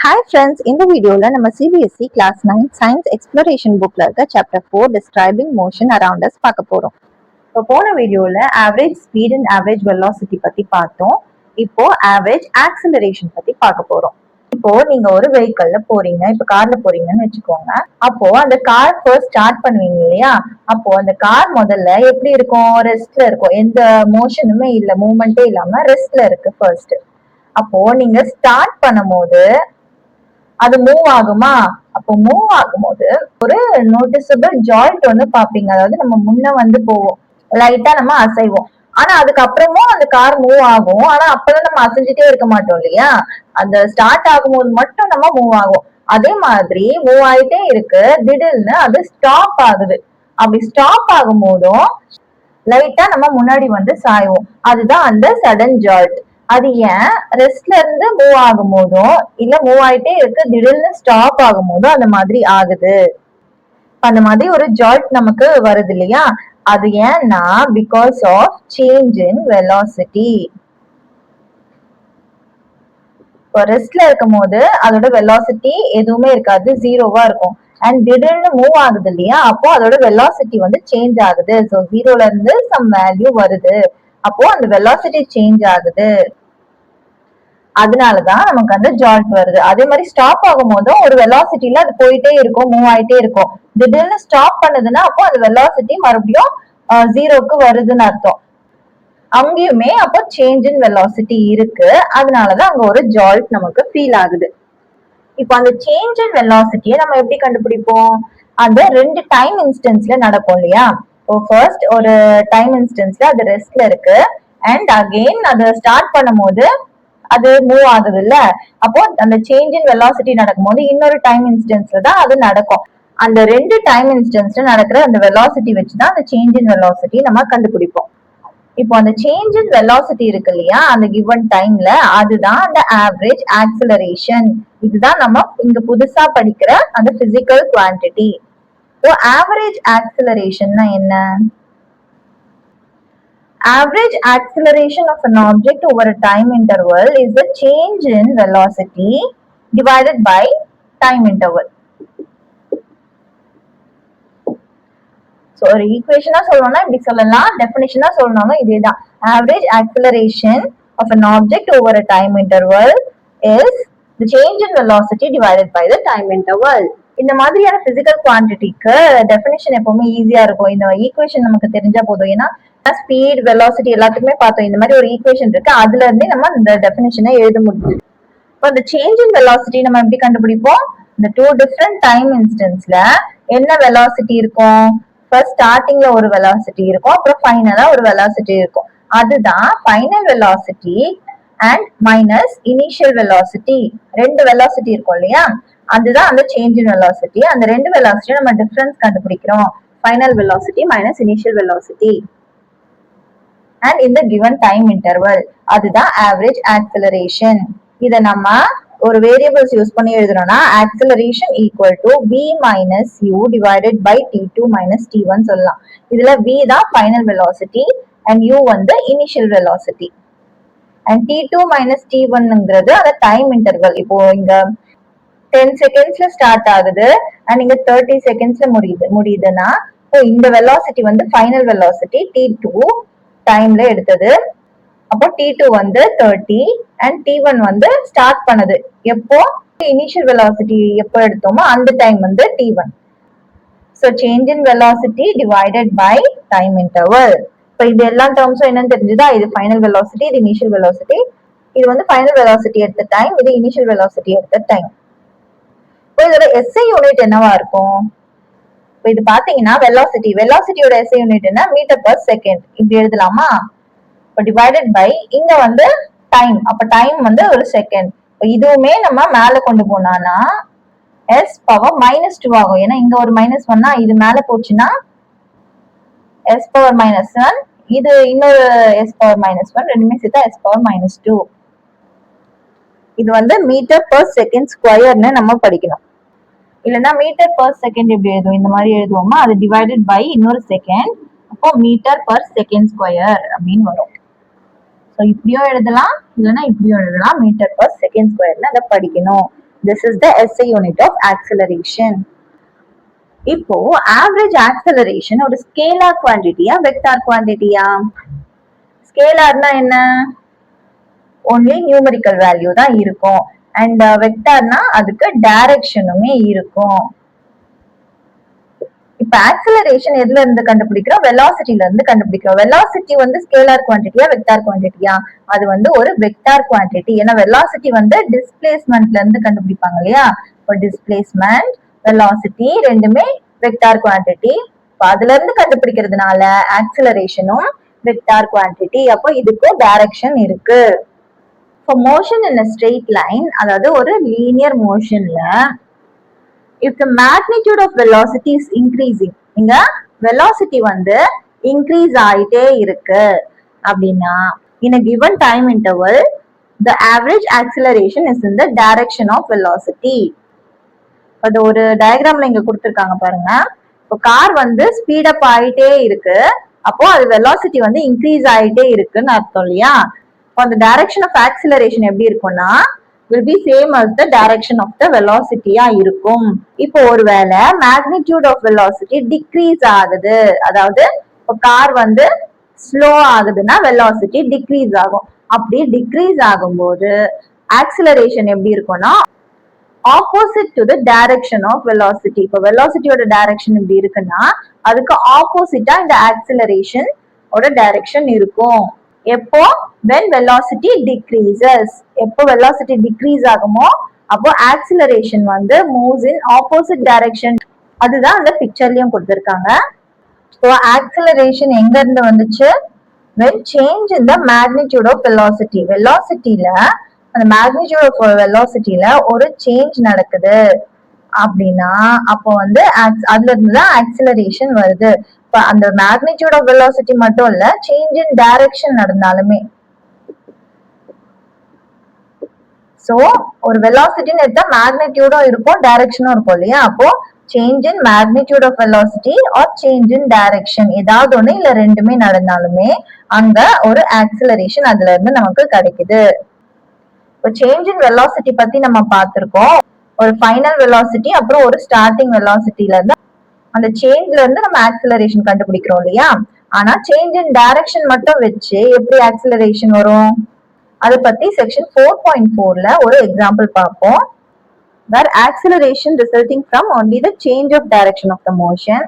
Hi friends, இந்த வீடியோல நம்ம CBSE Class 9 Science Exploration bookல இருக்க Chapter 4 Describing Motion Around Us பார்க்க போறோம். இப்போ போன வீடியோல average speed and average velocity பத்தி பார்த்தோம். இப்போ ஆவரேஜ் ஆக்சிலரேஷன் பத்தி பார்க்க போறோம். இப்போ நீங்க ஒரு வெஹிக்கல்ல போறீங்க, இப்போ கார்ல போறீங்கன்னு வச்சுக்கோங்க. அப்போ அந்த கார் ஃபர்ஸ்ட் ஸ்டார்ட் பண்ணுவீங்க இல்லையா? அப்போ அந்த கார் முதல்ல எப்படி இருக்கும்? ரெஸ்ட்ல இருக்கும். எந்த மோஷனுமே இல்ல, மூவ்மெண்டே இல்லாம ரெஸ்ட்ல இருக்கு ஃபர்ஸ்ட். அப்போ நீங்க ஸ்டார்ட் பண்ணும்போது அது மூவ் ஆகுமா? அப்போ மூவ் ஆகும்போது ஒரு நோட்டிசபிள் ஜாயிண்ட் ஒண்ணு பாப்பீங்க. அதாவது நம்ம முன்ன வந்து போவோம், லைட்டா நம்ம அசைவோம். ஆனா அதுக்கப்புறமும் அந்த கார் மூவ் ஆகும். ஆனா அப்பெல்லாம் நம்ம அசைஞ்சிட்டே இருக்க மாட்டோம் இல்லையா? அந்த ஸ்டார்ட் ஆகும்போது மட்டும் நம்ம மூவ் ஆகும். அதே மாதிரி மூவ் ஆயிட்டே இருக்கு, திடீர்னு அது ஸ்டாப் ஆகுது. அப்படி ஸ்டாப் ஆகும் போதும் லைட்டா நம்ம முன்னாடி வந்து சாய்வோம். அதுதான் அந்த சடன் ஜால்ட். அது ஏன் ரெஸ்ட்ல இருந்து மூவ் ஆகும் போதும் இல்ல மூவ் ஆயிட்டே இருக்கு திடீர்னு ஸ்டாப் ஆகும் போதும் அந்த மாதிரி ஆகுது. அந்த மாதிரி ஒரு ஜால்ட் நமக்கு வருது இல்லையா? அது ஏன்னா because of change in velocity. இப்போ ரெஸ்ட்ல இருக்கும் போது அதோட வெலாசிட்டி எதுவுமே இருக்காது, ஜீரோவா இருக்கும். அண்ட் திடீர்னு மூவ் ஆகுது இல்லையா? அப்போ அதோட வெலாசிட்டி வந்து சேஞ்ச் ஆகுது. ஸோ ஜீரோல இருந்து சம் வேல்யூ வருது. அப்போ அந்த வெலாசிட்டி சேஞ்ச் ஆகுது. அதனாலதான் நமக்கு அந்த ஜால்ட் வருது. அதே மாதிரி ஸ்டாப் ஆகும் போதும் ஒரு வெலாசிட்டில அது போயிட்டே இருக்கும், மூவ் ஆயிட்டே இருக்கும். திடீர்னு ஸ்டாப் பண்ணுதுன்னா அப்போ அந்த வெலாசிட்டி மறுபடியும் ஜீரோக்கு வருதுன்னு அர்த்தம். அங்கேயுமே அப்போ சேஞ்ச் இன் வெலாசிட்டி இருக்கு. அதனாலதான் அங்க ஒரு ஜால்ட் நமக்கு ஃபீல் ஆகுது. இப்போ அந்த சேஞ்ச் இன் வெலாசிட்டியை நம்ம எப்படி கண்டுபிடிப்போம்? அந்த ரெண்டு டைம் இன்ஸ்டன்ஸ்ல நடக்கும் இல்லையா? இப்போ ஃபர்ஸ்ட் ஒரு டைம் இன்ஸ்டன்ஸ்ல அது ரெஸ்ட்ல இருக்கு, அண்ட் அகெயின் அதை ஸ்டார்ட் பண்ணும்போது அது மூவ் ஆகுது இல்ல? அப்போ அந்த சேஞ்ச் இன் வெலாசிட்டி நடக்கும்போது இன்னொரு டைம் இன்ஸ்டன்ஸ்ல தான் அது நடக்கும். அந்த ரெண்டு டைம் இன்ஸ்டன்ஸ்ல நடக்கிற அந்த வெலாசிட்டி வச்சுதான் அந்த சேஞ்ச் இன் வெலாசிட்டி நம்ம கண்டுபிடிப்போம். இப்போ அந்த சேஞ்ச் இன் வெலாசிட்டி இருக்கு இல்லையா, அந்த கிவன் டைம்ல, அதுதான் அந்த ஆவரேஜ் ஆக்சிலரேஷன். இதுதான் நம்ம இங்க புதுசா படிக்கிற அந்த பிசிக்கல் குவான்டிட்டி. இப்போ ஆவரேஜ் ஆக்சிலரேஷன்னா என்ன? Average acceleration of an object over a time interval is the change in velocity divided by time interval. So ஒரு ஈக்குவேஷனா சொல்லணும்னா இப்படி சொல்லலாம், டெஃபினிஷனா சொல்லணும்னா இதேதான். Average acceleration of an object over a time interval is the change in velocity divided by the time interval. இந்த மாதிரியான physical குவான்டிட்டிக்கு definition எப்பவுமே ஈஸியா இருக்கும். இந்த ஈக்குவேஷன் நமக்கு தெரிஞ்சா போதும். ஏன்னா ஸ்பீட், வெலாசிட்டி எல்லாத்துக்குமே பார்த்தோம். இந்த மாதிரி ஒரு ஈக்குவேஷன் இருக்கு, அதுல இருந்தே நம்ம இந்த டெஃபினிஷனை எழுத முடியும். இப்போ இந்த சேஞ்ச் இன் வெலாசிட்டி நம்ம எப்படி கண்டுபிடிப்போம்? இந்த டூ டிஃப்ரெண்ட் டைம் இன்ஸ்டன்ஸ்ல என்ன வெலாசிட்டி இருக்கும்? ஃபர்ஸ்ட் ஸ்டார்டிங்ல ஒரு வெலாசிட்டி இருக்கும், அப்புறம் ஃபைனலா ஒரு வெலாசிட்டி இருக்கும். அதுதான் final velocity and minus initial velocity. ரெண்டு வெலாசிட்டி இருக்கும் இல்லையா? அதுதான் அந்த சேஞ்ச் இன் வெலாசிட்டி. அந்த ரெண்டு வெலாசிட்டி நம்ம டிஃபரன்ஸ் கண்டுபிடிக்கிறோம். Final velocity minus initial velocity. and in the given time interval, அதுதான் average acceleration. இத நம்ம ஒரு வேரியபிள்ஸ் யூஸ் பண்ணி எழுதுறோம்னா acceleration equal to v minus u divided by t2 minus t1 சொல்லலாம். இதுல v தான் final velocity and u வந்து initial velocity. and t2 minus t1ங்கிறது அந்த டைம் இன்டர்வல். இப்போ இங்க 10 செகண்ட்ஸ்ல ஸ்டார்ட் ஆகுது அண்ட் இங்க 30 செகண்ட்ஸ்ல முடியுதுன்னா இப்போ இந்த வெலாசிட்டி வந்து ஃபைனல் வெலாசிட்டி t2 டைம்ல எடுத்தது. அப்போ t2 வந்து 30 அண்ட் t1 வந்து ஸ்டார்ட் பண்ணது எப்போ? இனிஷியல் வெலாசிட்டி எப்போ எடுத்தோமோ அந்த டைம் வந்து t1. So change in velocity divided by time interval. இப்போ இது எல்லா டேர்ம்ஸும் என்னன்னு தெரிஞ்சுதா? இது ஃபைனல் வெலாசிட்டி, இது இனிஷியல் வெலாசிட்டி. இது வந்து ஃபைனல் வெலாசிட்டி எடுத்த டைம், இது இனிஷியல் வெலாசிட்டி எடுத்த டைம். இப்போ இதோட SI யூனிட் என்னவா இருக்கும்? இப்போ இது பாத்தீங்கன்னா வெலாசிட்டியோட SI யூனிட் என்ன? Metre per second. இப்படி எழுதலாமா? இப்போ டிவைடட் பை இங்க வந்து டைம், அப்ப டைம் வந்து ஒரு செகண்ட். இதுவுமே நம்ம மேல கொண்டு போனானா s பவர் -2 ஆகும். ஏன்னா இங்க ஒரு -1னா இது மேல போச்சுன்னா s பவர் -1, இது இன்னொரு s பவர் -1, ரெண்டுமே சேர்த்தா s பவர் -2. இது வந்து மீட்டர் பர் செகண்ட் ஸ்கொயர்னு நம்ம படிக்கணும். இல்லைன்னா மீட்டர் பர் செகண்ட் எப்படி எழுதுவோம்? இந்த மாதிரி எழுதுவோமா? அது டிவைடட் பை இன்னொரு செகண்ட், அப்போ மீட்டர் பர் செகண்ட் ஸ்கொயர் அப்படின்னு வரும். ஸோ இப்படியும் எழுதலாம், இல்லைன்னா இப்படியும் எழுதலாம். மீட்டர் பர் செகண்ட் ஸ்கொயர்னு அதை படிக்கணும். This is the SI unit of acceleration. இப்போ average acceleration ஒரு ஸ்கேலார் குவான்டிட்டியா வெக்டார் குவான்டிட்டியா? ஸ்கேலார்னா என்ன? only numerical value தான் இருக்கும். அண்ட் வெக்டார்னா அதுக்கு டைரக்ஷனுமே இருக்கும். இப்ப ஆக்சிலரேஷன் எதுல இருந்து கண்டுபிடிக்கிறோம்? வெலாசிட்டில இருந்து கண்டுபிடிக்கிறோம். வெலாசிட்டி வந்து ஸ்கேலார் குவான்டிட்டியா வெக்டார் குவான்டிட்டியா? அது வந்து ஒரு வெக்டார் குவான்டிட்டி. ஏன்னா வெலாசிட்டி வந்து டிஸ்பிளேஸ்மெண்ட்ல இருந்து கண்டுபிடிப்பாங்க இல்லையா? இப்போ டிஸ்பிளேஸ்மெண்ட் வெலாசிட்டி ரெண்டுமே வெக்டார் குவான்டிட்டி. அதுல இருந்து கண்டுபிடிக்கிறதுனால ஆக்சிலரேஷனும் வெக்டார் குவான்டிட்டி. அப்போ இதுக்கு டைரக்ஷன் இருக்கு. For motion in a straight line, அதாவது ஒரு linear மோஷன்ல if the magnitude of velocity is increasing, இங்க velocity வந்து increase ஆயிட்டே இருக்கு அப்படின்னா in a given time interval the average acceleration is in the direction of velocity. அது ஒரு டயக்ராம்ல இங்க கொடுத்திருக்காங்க பாருங்க. இப்போ கார் வந்து ஸ்பீட் அப் ஆயிட்டே இருக்கு, அப்போ அது வெலாசிட்டி வந்து இன்க்ரீஸ் ஆயிட்டே இருக்குன்னு அர்த்தம் இல்லையா? அந்த டைரக்ஷன் ஆஃப் ஆக்சிலரேஷன் எப்படி இருக்கும்னா will be same as the direction of the velocity இருக்கும். இப்போ ஒருவேளை magnitude of velocity decrease ஆகுது, அதாவது இப்போ கார் வந்து ஸ்லோ ஆகுதுன்னா velocity decrease ஆகும். அப்படி decrease ஆகும்போது ஆக்சிலரேஷன் எப்படி இருக்கும்னா opposite to the direction of velocity. இப்போ வெலாசிட்டியோட டைரக்ஷன் இப்படி இருக்குன்னா அதுக்கு ஆப்போசிட்டா இந்த ஆக்சிலரேஷன் ஓட டைரக்ஷன் இருக்கும். எப்போ? when velocity decreases. எப்போ velocity decrease ஆகுமோ அப்போ acceleration வந்து moves in opposite direction. அதுதான் அந்த பிக்சர்லயும் கொடுத்திருக்காங்க. So acceleration எங்க இருந்து வந்துச்சு? when change in the magnitude of velocity. velocityல அந்த magnitude of velocityல ஒரு சேஞ்ச் நடக்குது அப்படின்னா அப்போ வந்து அதுல இருந்துதான் acceleration வருது. அந்த magnitude of velocity மட்டும் இல்ல, change in direction நடந்தாலுமே. சோ ஒரு வெலாசிட்டின்னு எடுத்தா மேக்னிடியூடும் இருக்கும் டைரக்ஷனும் இருக்கும் இல்லையா? அப்போ change in magnitude of velocity or change in direction ஏதாவது ஒண்ணு இல்ல ரெண்டுமே நடந்தாலுமே அங்க ஒரு ஆக்சிலரேஷன் அதுல இருந்து நமக்கு கிடைக்குது. இப்போ சேஞ்ச் இன் வெலாசிட்டி பத்தி நம்ம பார்த்திருக்கோம். ஒரு ஃபைனல் வெலாசிட்டி அப்புறம் ஒரு ஸ்டார்டிங் வெலாசிட்டில இருந்து அந்த சேஞ்ச்ல இருந்து நம்ம ஆக்சிலரேஷன் கண்டுபிடிக்கிறோம் இல்லையா? ஆனா சேஞ்ச் இன் டைரக்ஷன் மட்டும் வச்சு எப்படி ஆக்சிலரேஷன் வரும்? அதை பத்தி செக்ஷன் 4.4ல ஒரு எக்ஸாம்பிள் பார்ப்போம். where acceleration resulting from only the change of direction of the motion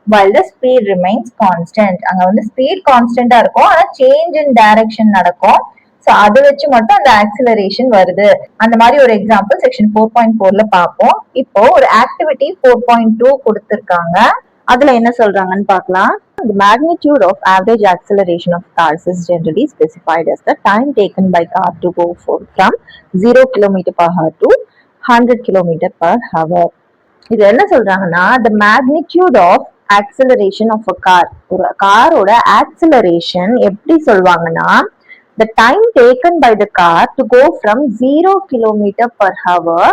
while the speed remains constant. அங்க வந்து ஸ்பீட் கான்ஸ்டன்டா இருக்கும், ஆனா சேஞ்ச் இன் டைரக்ஷன் நடக்கும். சோ அதை வச்சு மட்டும் அந்த ஆக்சிலரேஷன் வருது. அந்த மாதிரி ஒரு எக்ஸாம்பிள் செக்ஷன் 4.4ல பார்ப்போம். இப்போ ஒரு ஆக்டிவிட்டி 4.2 கொடுத்திருக்காங்க. அதுல என்ன சொல்றாங்கன்னு பார்க்கலாம். The magnitude of average acceleration of cars is generally specified as the time taken by car to go from 0 km per hour to 100 km per hour. இது என்ன சொல்றாங்கன்னா the magnitude of acceleration of a car, ஒரு காரோட acceleration எப்படி சொல்வாங்கன்னா the time taken by the car to go from 0 km per hour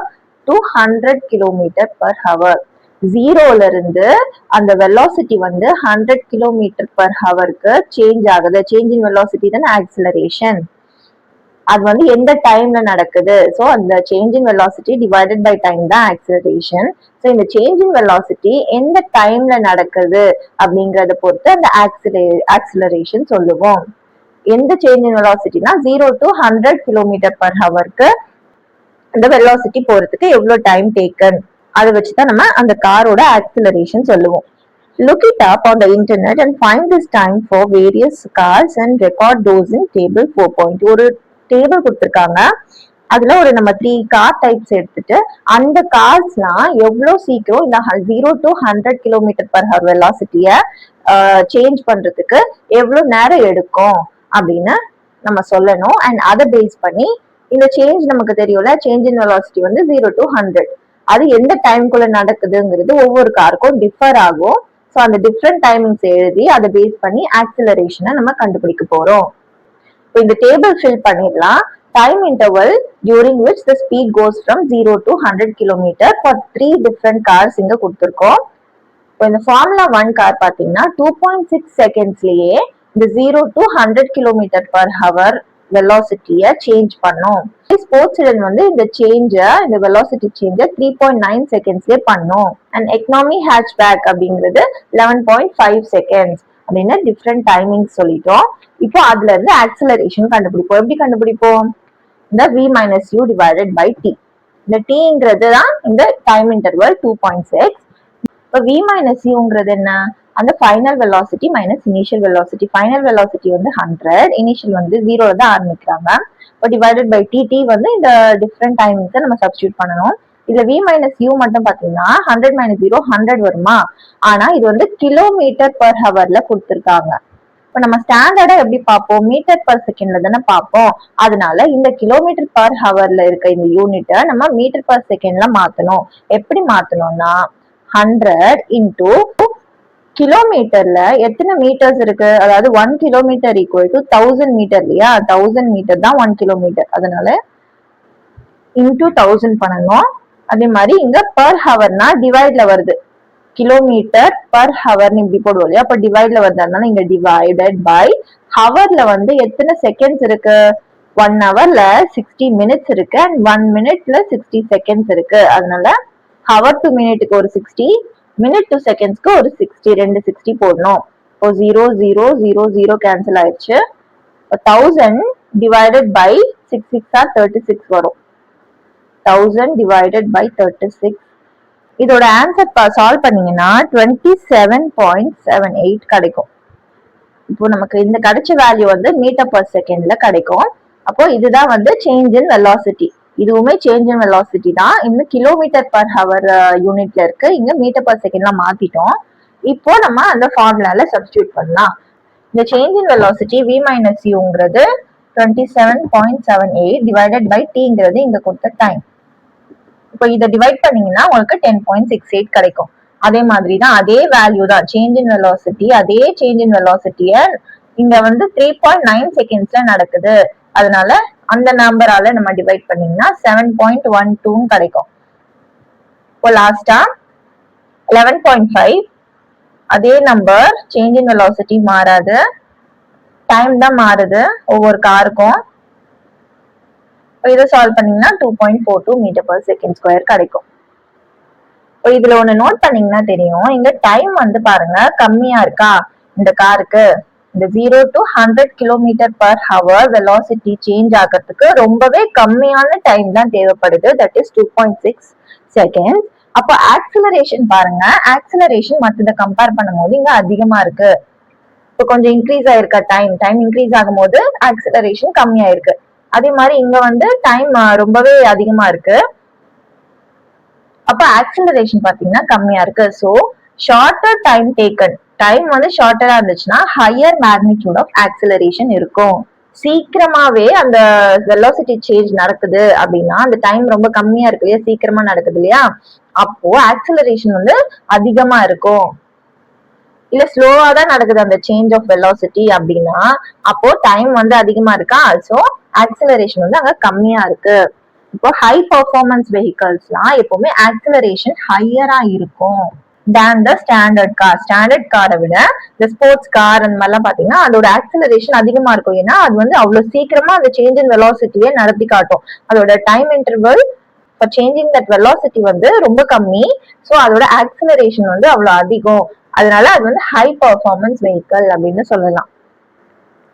to 100 km per hour. ஜீரோல இருந்து அந்த velocity வந்து 100 kilometre per ஹவருக்கு சேஞ்ச் ஆகுது. சேஞ்ச் இன் வெலாசிட்டி தான் acceleration. அது வந்து எந்த டைம்ல நடக்குது? ஸோ அந்த change in velocity divided by time தான் ஆக்சிலரேஷன். ஸோ இந்த சேஞ்ச் இன் வெலாசிட்டி எந்த டைம்ல நடக்குது அப்படிங்கறத பொறுத்து அந்த ஆக்சிலரேஷன் சொல்லுவோம். எந்த சேஞ்ச் இன் வெலாசிட்டினா 0 to 100 கிலோமீட்டர் பர் ஹவருக்கு அந்த வெலாசிட்டி போறதுக்கு எவ்வளவு டைம் டேக்கன் அதை வச்சுதான் நம்ம அந்த காரோட ஆக்சிலரேஷன் சொல்லுவோம். Look it up on the internet and find this time for various cars and record those in table 4.2. ஒரு டேபிள் கொடுத்திருக்காங்க. அதுல ஒரு நம்ம 3 கார் டைப்ஸ் எடுத்துட்டு அந்த கார்ஸ்லாம் எவ்வளவு சீக்கிரம் இந்த 0 to 100 கிலோமீட்டர் பர் ஹவர் வெலாசிட்டிய சேஞ்ச் பண்றதுக்கு எவ்வளவு நேரம் எடுக்கும் அப்படின்னு நம்ம சொல்லணும். அண்ட் அதை பேஸ் பண்ணி இந்த சேஞ்ச் நமக்கு தெரியும்ல, சேஞ்ச் இன் வெலாசிட்டி வந்து 0 to 100 அது எந்த டைம்குள்ள நடக்குதுங்கிறது ஒவ்வொரு காருக்கும் டிஃபர் ஆகும். ஸோ அந்த டிஃப்ரெண்ட் டைமிங்ஸ் எழுதி அதை பேஸ் பண்ணி ஆக்சிலரேஷனை நம்ம கண்டுபிடிக்க போறோம். இப்போ இந்த டேபிள் ஃபில் பண்ணிடலாம். Time interval during which the speed cos from 0 to 100 kilometre for 3 different cars இங்க கொடுத்துருக்கோம். இப்போ இந்த ஃபார்முலா 1 கார் பார்த்தீங்கன்னா 2.6 செகண்ட்ஸ்லயே இந்த 0 to 100 கிலோமீட்டர் பர் ஹவர் வெலாசிட்டியை சேஞ்ச் பண்ணும். ஸ்போர்ட்ஸ் சில்ட்ரன் வந்து இந்த இந்த வெலாசிட்டி சேஞ்ச 3.9 செகண்ட்ஸ்லேயே பண்ணும். அண்ட் எக்கனாமி ஹேட்ச்பேக் அப்படிங்கிறது 11.5 செகண்ட்ஸ் அப்படின்னு டிஃப்ரெண்ட் டைமிங் சொல்லிட்டோம். இப்போ அதுல இருந்து ஆக்சிலரேஷன் கண்டுபிடிப்போம். எப்படி கண்டுபிடிப்போம்? இந்த v minus u divided by t. இந்த tங்கிறது தான் இந்த டைம் இன்டர்வல் 2.6. இப்போ v minus uங்கிறது என்ன? அந்த final velocity minus initial velocity. Final velocity வந்து 100, இனிஷியல் வந்து 0 தான் ஆரம்பிக்கிறாங்க. இப்போ டிவைடட் பை டி வந்து இந்த டிஃப்ரெண்ட் டைமிங்ஸை நம்ம சப்ஸ்டியூட் பண்ணணும். இதுல v மைனஸ் u மட்டும் பாத்தீங்கன்னா 100 மைனஸ் 0 100 வருமா? ஆனா இது வந்து கிலோமீட்டர் பர் ஹவர்ல கொடுத்துருக்காங்க. இப்ப நம்ம ஸ்டாண்டர்டா எப்படி பார்ப்போம்? மீட்டர் பர் செகண்ட்ல தானே பார்ப்போம். அதனால இந்த கிலோமீட்டர் பர் ஹவர்ல இருக்க இந்த யூனிட்டை நம்ம மீட்டர் பர் செகண்ட்ல மாத்தணும். எப்படி மாத்தணும்னா 100 இன்டூ கிலோமீட்டர்ல எத்தனை மீட்டர்ஸ் இருக்கு? அதாவது 1 கிலோமீட்டர் ஈக்குவல் டு 1000 மீட்டர் இல்லையா? 1000 மீட்டர் தான் 1 கிலோமீட்டர். அதனால இன்டூ 1000 பண்ணணும். அதே மாதிரி இங்க பர் ஹவர்னா டிவைட்ல வருது. கிலோமீட்டர் பர் ஹவர்னு இப்படி போடுவோம் இல்லையா? அப்ப டிவைட்ல வருது. அதனால இங்க டிவைடட் பை ஹவர்ல வந்து எத்தனை செகண்ட்ஸ் இருக்கு? 1 ஹவர்ல 60 மினிட்ஸ் இருக்கு அண்ட் 1 மினிட்ல 60 செகண்ட்ஸ் இருக்கு. அதனால ஹவர் டு மினிட்டுக்கு ஒரு 60, மினிட் டு செகண்ட்ஸ்க்கு ஒரு 60, 2 60 போடணும். இப்போ 0 0 0 0 கேன்சல் ஆயிடுச்சு. 1000 டிவைடட் பை 6 6 36 வரும். 1000 டிவைடட் பை 36. இதோட ஆன்சர் சால்வ் பண்ணீங்கன்னா 27.78 கிடைக்கும். இப்போ நமக்கு இந்த கிடைச்ச வேல்யூ வந்து மீட்டர் பர் செகண்ட்ல கிடைக்கும். அப்போ இதுதான் வந்து சேஞ்ச் இன் வெலாசிட்டி. இதுவுமே சேஞ்ச் இன் வெலாசிட்டி தான். இந்த கிலோமீட்டர் பர் ஹவர் யூனிட்ல இருக்கு. இங்க மீட்டர் பர் செகண்ட்ல மாத்திட்டோம். இப்போ நம்ம அந்த ஃபார்முலால சப்ஸ்டியூட் பண்ணலாம். இந்த change in velocity v minus யூங்கிறது 27.78 டிவைடட் பை tங்கிறது இங்க கொடுத்த டைம். இப்போ இதை டிவைட் பண்ணீங்கன்னா உங்களுக்கு 10.68 கிடைக்கும். அதே மாதிரி தான், அதே வேல்யூ தான் சேஞ்ச் இன் வெலாசிட்டி. அதே சேஞ்ச் இன் வெலாசிட்டிய இங்க வந்து 3.9 செகண்ட்ஸ்ல நடக்குது. அதனால அந்த நம்பரால நம்ம டிவைட் பண்ணீங்கன்னா 7.12 கிடைக்கும். இப்போ லாஸ்டா 11.5 அதே நம்பர், சேஞ்ச் இன் வெலாசிட்டி மாறாது, டைம் தான் மாறுது ஒவ்வொரு காருக்கும். இதை சால்வ் பண்ணீங்கன்னா 2.42 மீட்டர் பர் செகண்ட் ஸ்கொயர் கிடைக்கும். இதுல ஒண்ணு நோட் பண்ணீங்கன்னா தெரியும், இங்க டைம் வந்து பாருங்க கம்மியா இருக்கா இந்த காருக்கு. இந்த 0 to 100 kilometre per hour velocity change ஆகிறதுக்கு ரொம்பவே கம்மியான டைம் தான் தேவைப்படுது. That is 2.6 seconds. அப்போ ஆக்சிலரேஷன் பாருங்க, ஆக்சிலரேஷன் மற்றதை கம்பேர் பண்ணும்போது இங்க அதிகமா இருக்கு. இப்போ கொஞ்சம் இன்க்ரீஸ் ஆயிருக்க டைம் இன்க்ரீஸ் ஆகும் போது ஆக்சிலரேஷன் கம்மியா இருக்கு. அதே மாதிரி இங்க வந்து டைம் ரொம்பவே அதிகமா இருக்கு. அப்ப ஆக்சிலரேஷன் பாத்தீங்கன்னா கம்மியா இருக்கு. So shorter time taken, time வந்து ஷார்ட்டரா இருந்துச்சுன்னா ஹையர் மேக்னிடியூட் ஆஃப் ஆக்சிலரேஷன் இருக்கும். சீக்கிரமாவே அந்த வெலாசிட்டி சேஞ்ச் நடக்குது அப்படின்னா அந்த டைம் ரொம்ப கம்மியா இருக்கு இல்லையா, சீக்கிரமா நடக்குது இல்லையா, அப்போ ஆக்சிலரேஷன் வந்து அதிகமா இருக்கும். இல்ல ஸ்லோவா தான் நடக்குது அந்த சேஞ்ச் ஆஃப் வெலாசிட்டி அப்படின்னா அப்போ டைம் வந்து அதிகமா இருக்கா, சோ ஆக்சிலரேஷன் வந்து அங்க கம்மியா இருக்கு. இப்போ ஹை பர்ஃபார்மன்ஸ் வெஹிக்கல்ஸ்லாம் எப்பவுமே ஆக்சிலரேஷன் ஹையரா இருக்கும் தேன் த ஸ்டாண்டர்ட் கார். ஸ்டாண்டர்ட் காரை விட இந்த ஸ்போர்ட்ஸ் கார் அந்த மாதிரிலாம் பாத்தீங்கன்னா அதோட ஆக்சிலரேஷன் அதிகமா இருக்கும். ஏன்னா அது வந்து அவ்வளவு சீக்கிரமா அந்த சேஞ்ச் இன் வெலாசிட்டியை நடத்தி காட்டும். அதோட time interval for changing that velocity வந்து ரொம்ப கம்மி. ஸோ அதோட ஆக்சிலரேஷன் வந்து அவ்வளவு அதிகம். அதனால அது வந்து ஹை பர்ஃபார்மன்ஸ் வெஹிக்கல் அப்படின்னு சொல்லலாம்.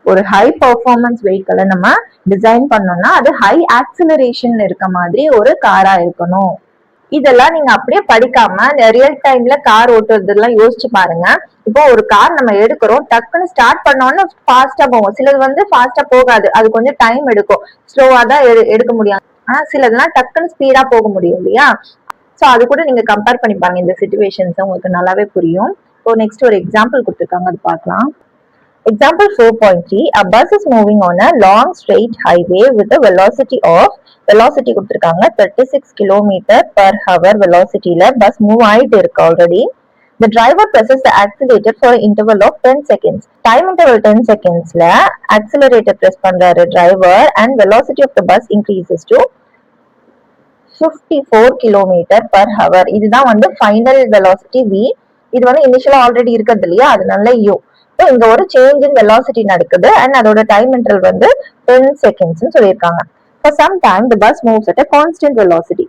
ஒரு ஹை பர்ஃபார்மன்ஸ் வெஹிக்கிளை நம்ம டிசைன் பண்ணோம்னா அது ஹை ஆக்சிலரேஷன்ல இருக்க மாதிரி ஒரு காரா இருக்கணும். இதெல்லாம் நீங்க அப்படியே படிக்காம ரியல் டைம்ல கார் ஓட்டுறதுலாம் யோசிச்சு பாருங்க. இப்போ ஒரு கார் நம்ம எடுக்கிறோம், டக்குன்னு ஸ்டார்ட் பண்ணோம்னு ஃபாஸ்டா போகும். சிலது வந்து ஃபாஸ்டா போகாது, அது கொஞ்சம் டைம் எடுக்கும், ஸ்லோவா தான் எடுக்க முடியும். ஆனா சிலதுலாம் டக்குன்னு ஸ்பீடா போக முடியும் இல்லையா. ஸோ அது கூட நீங்க கம்பேர் பண்ணி பாருங்க. இந்த சிச்சுவேஷன்ஸ் உங்களுக்கு நல்லாவே புரியும். இப்போ நெக்ஸ்ட் ஒரு எக்ஸாம்பிள் கொடுத்துருக்காங்க, அது பார்க்கலாம். Example 4.3, a bus is moving on a long straight highway with a velocity கொடுத்திருக்காங்க 36 km per hour velocityல bus move ஆயிட்டு இருக்கு already. The driver presses the accelerator for an interval of 10 seconds. Time interval 10 secondsல accelerator press பண்றாரு driver and velocity of the bus increases to 54 km per hour. இதுதான் வந்து final velocity v. இது வந்து இனிஷியலா already இருக்கிறது இல்லையா, அதனால u. இங்க ஒரு சேஞ்ச் இன் வெலாசிட்டி நடக்குது அண்ட் அதோட டைம் இன்டர்வல் வந்து 10 செகண்ட்ஸ் சொல்லியிருக்காங்க. For some time the bus moves at a constant velocity.